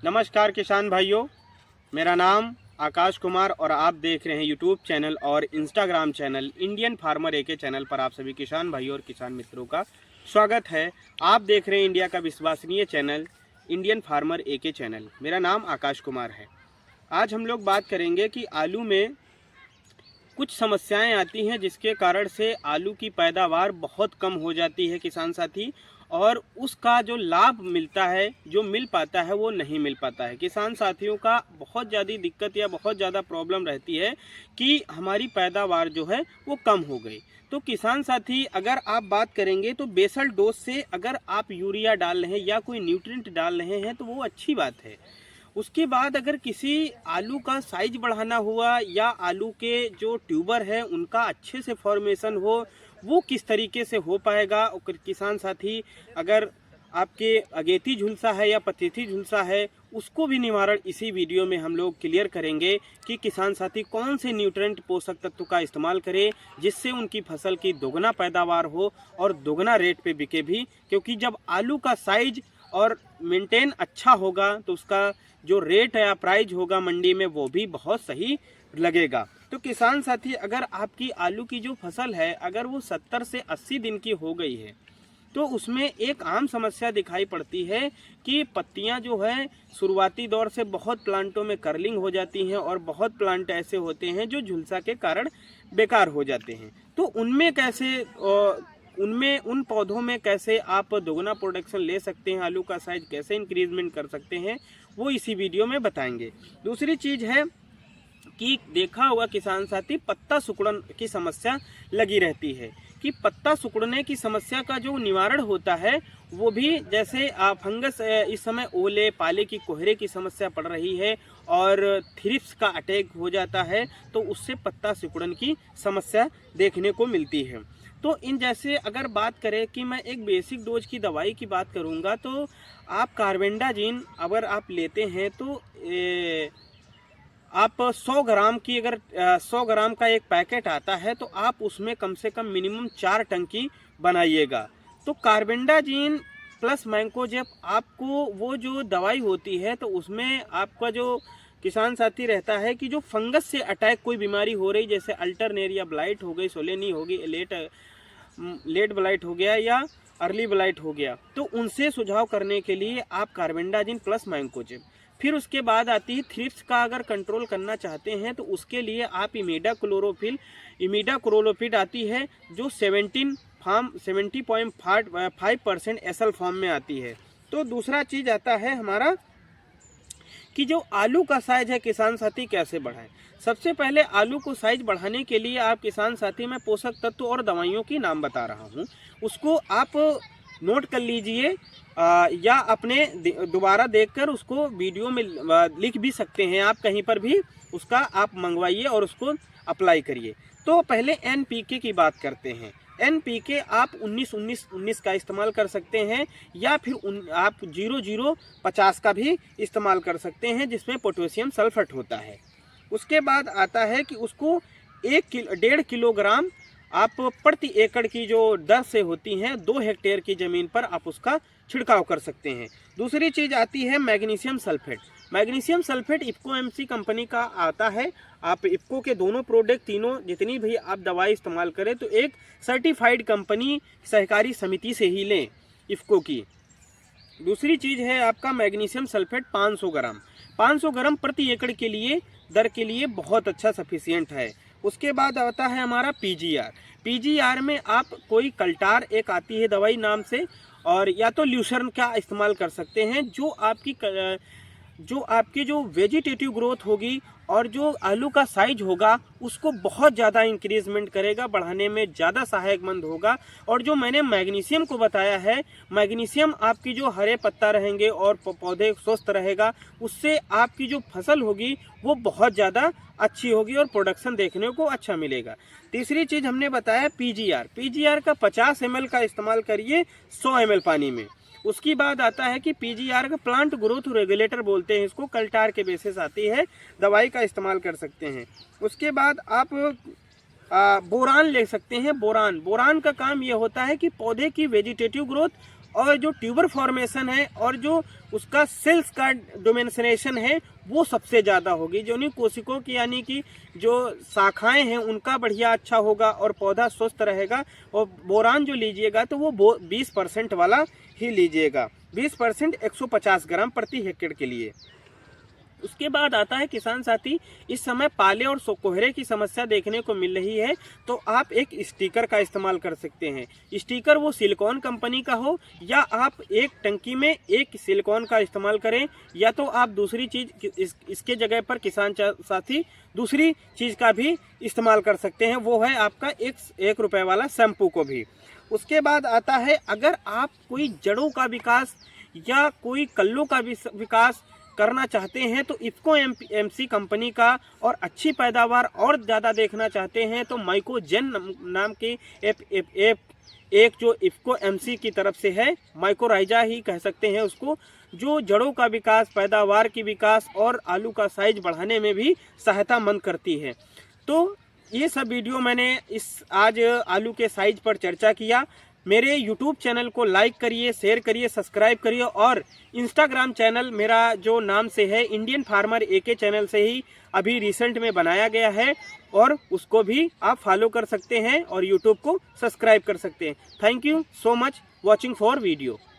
नमस्कार किसान भाइयों, मेरा नाम आकाश कुमार और आप देख रहे हैं यूट्यूब चैनल और इंस्टाग्राम चैनल इंडियन फार्मर एके चैनल पर आप सभी किसान भाइयों और किसान मित्रों का स्वागत है। आप देख रहे हैं इंडिया का विश्वसनीय चैनल इंडियन फार्मर एके चैनल। मेरा नाम आकाश कुमार है। आज हम लोग बात करेंगे कि आलू में कुछ समस्याएं आती हैं जिसके कारण से आलू की पैदावार बहुत कम हो जाती है किसान साथी, और उसका जो लाभ मिलता है, जो मिल पाता है, वो नहीं मिल पाता है। किसान साथियों का बहुत ज़्यादा दिक्कत या बहुत ज़्यादा प्रॉब्लम रहती है कि हमारी पैदावार जो है वो कम हो गई। तो किसान साथी, अगर आप बात करेंगे तो बेसल डोज से अगर आप यूरिया डाल रहे हैं या कोई न्यूट्रिएंट डाल रहे हैं तो वो अच्छी बात है। उसके बाद अगर किसी आलू का साइज बढ़ाना हुआ या आलू के जो ट्यूबर है उनका अच्छे से फॉर्मेशन हो, वो किस तरीके से हो पाएगा। और किसान साथी, अगर आपके अगेती झुलसा है या पतीती झुलसा है, उसको भी निवारण इसी वीडियो में हम लोग क्लियर करेंगे कि किसान साथी कौन से न्यूट्रिएंट पोषक तत्व का इस्तेमाल करें जिससे उनकी फसल की दोगुना पैदावार हो और दोगुना रेट पे बिके भी। क्योंकि जब आलू का साइज और मेंटेन अच्छा होगा तो उसका जो रेट या प्राइस होगा मंडी में वो भी बहुत सही लगेगा। तो किसान साथी, अगर आपकी आलू की जो फसल है अगर वो 70 से 80 दिन की हो गई है तो उसमें एक आम समस्या दिखाई पड़ती है कि पत्तियां जो है शुरुआती दौर से बहुत प्लांटों में कर्लिंग हो जाती हैं और बहुत प्लांट ऐसे होते हैं जो झुलसा के कारण बेकार हो जाते हैं। तो उन पौधों में कैसे आप दोगुना प्रोडक्शन ले सकते हैं, आलू का साइज कैसे इंक्रीजमेंट कर सकते हैं, वो इसी वीडियो में बताएंगे। दूसरी चीज़ है कि देखा होगा किसान साथी, पत्ता सिकुड़न की समस्या लगी रहती है कि पत्ता सिकुड़ने की समस्या का जो निवारण होता है वो भी, जैसे फंगस इस समय ओले पाले की कोहरे की समस्या पड़ रही है और थ्रिप्स का अटैक हो जाता है, तो उससे पत्ता सिकुड़न की समस्या देखने को मिलती है। तो इन जैसे अगर बात करें कि मैं एक बेसिक डोज की दवाई की बात करूंगा तो आप कार्बेंडाजिम अगर आप लेते हैं तो आप 100 ग्राम की, अगर 100 ग्राम का एक पैकेट आता है तो आप उसमें कम से कम मिनिमम 4 टंकी बनाइएगा। तो कार्बेंडाजिम प्लस मैंकोजेब आपको वो जो दवाई होती है तो उसमें आपका जो किसान साथी रहता है कि जो फंगस से अटैक कोई बीमारी हो रही, जैसे अल्टरनेरिया ब्लाइट हो गई, सोलेनी हो गई, लेट ब्लाइट हो गया या अर्ली ब्लाइट हो गया, तो उनसे सुझाव करने के लिए आप कार्बेंडाजिम प्लस मैंकोजेब। फिर उसके बाद आती है थ्रिप्स का, अगर कंट्रोल करना चाहते हैं तो उसके लिए आप इमिडाक्लोरोफिड आती है जो 70.5% एसएल फॉर्म में आती है। तो दूसरा चीज़ आता है हमारा कि जो आलू का साइज है किसान साथी कैसे बढ़ाएं। सबसे पहले आलू को साइज बढ़ाने के लिए आप किसान साथी, मैं पोषक तत्व और दवाइयों की नाम बता रहा हूँ, उसको आप नोट कर लीजिए या अपने दोबारा देखकर उसको वीडियो में लिख भी सकते हैं आप, कहीं पर भी उसका आप मंगवाइए और उसको अप्लाई करिए। तो पहले एनपीके की बात करते हैं। एनपीके आप 19-19-19 का इस्तेमाल कर सकते हैं या फिर आप 00-50 का भी इस्तेमाल कर सकते हैं जिसमें पोटेशियम सल्फेट होता है। उसके बाद आता है कि उसको 1.5 किलोग्राम आप प्रति एकड़ की जो दर से होती हैं 2 हेक्टेयर की ज़मीन पर आप उसका छिड़काव कर सकते हैं। दूसरी चीज़ आती है magnesium sulphate. Magnesium sulphate IFFCO MC company का आता है। आप इफ्को के दोनों प्रोडक्ट, तीनों जितनी भी आप दवाई इस्तेमाल करें तो एक सर्टिफाइड कंपनी सहकारी समिति से ही लें, इफ्को की। दूसरी चीज़ है आपका मैग्नीशियम सल्फेट 500 ग्राम। 500 ग्राम प्रति एकड़ के लिए दर के लिए बहुत अच्छा सफिशियंट है। उसके बाद आता है हमारा पीजीआर। पीजीआर में आप कोई कल्टार एक आती है दवाई नाम से, और या तो ल्यूसर्न का इस्तेमाल कर सकते हैं जो आपकी जो वेजिटेटिव ग्रोथ होगी और जो आलू का साइज होगा उसको बहुत ज़्यादा इंक्रीजमेंट करेगा, बढ़ाने में ज़्यादा सहायकमंद होगा। और जो मैंने मैग्नीशियम को बताया है, मैग्नीशियम आपकी जो हरे पत्ता रहेंगे और पौधे स्वस्थ रहेगा, उससे आपकी जो फसल होगी वो बहुत ज़्यादा अच्छी होगी और प्रोडक्शन देखने को अच्छा मिलेगा। तीसरी चीज़ हमने बताया पीजीआर का 50 ml का इस्तेमाल करिए 100 ml पानी में। उसकी बाद आता है कि पीजीआर का प्लांट ग्रोथ रेगुलेटर बोलते हैं इसको, कल्टार के बेसिस आती है, दवाई का इस्तेमाल कर सकते हैं। उसके बाद आप बोरान ले सकते हैं। बोरान का काम ये होता है कि पौधे की वेजिटेटिव ग्रोथ और जो ट्यूबर फॉर्मेशन है और जो उसका सेल्स का डोमिनेशन है वो सबसे ज़्यादा होगी। जो नहीं कोशिकों की यानी कि जो शाखाएं हैं उनका बढ़िया अच्छा होगा और पौधा स्वस्थ रहेगा। और बोरान जो लीजिएगा तो वो 20% वाला ही लीजिएगा, 20% 150 ग्राम प्रति हेक्टेयर के लिए। उसके बाद आता है किसान साथी, इस समय पाले और कोहरे की समस्या देखने को मिल रही है, तो आप एक स्टिकर का इस्तेमाल कर सकते हैं। स्टिकर वो सिलिकॉन कंपनी का हो या आप एक टंकी में एक सिलिकॉन का इस्तेमाल करें, या तो आप दूसरी चीज़ इसके जगह पर किसान साथी दूसरी चीज़ का भी इस्तेमाल कर सकते हैं, वो है आपका एक रुपये वाला शैम्पू को भी। उसके बाद आता है, अगर आप कोई जड़ों का विकास या कोई कल्लों का विकास करना चाहते हैं तो इफ्को एमसी कंपनी का, और अच्छी पैदावार और ज़्यादा देखना चाहते हैं तो माइकोजेन नाम की एक जो इफ्को एमसी की तरफ से है, माइकोराइजा ही कह सकते हैं उसको, जो जड़ों का विकास, पैदावार की विकास और आलू का साइज बढ़ाने में भी सहायता मंद करती है। तो ये सब वीडियो मैंने आज आलू के साइज पर चर्चा किया। मेरे YouTube चैनल को लाइक करिए, शेयर करिए, सब्सक्राइब करिए, और इंस्टाग्राम चैनल मेरा जो नाम से है इंडियन फार्मर AK चैनल से ही अभी रिसेंट में बनाया गया है, और उसको भी आप फॉलो कर सकते हैं और YouTube को सब्सक्राइब कर सकते हैं। Thank you so much watching for video.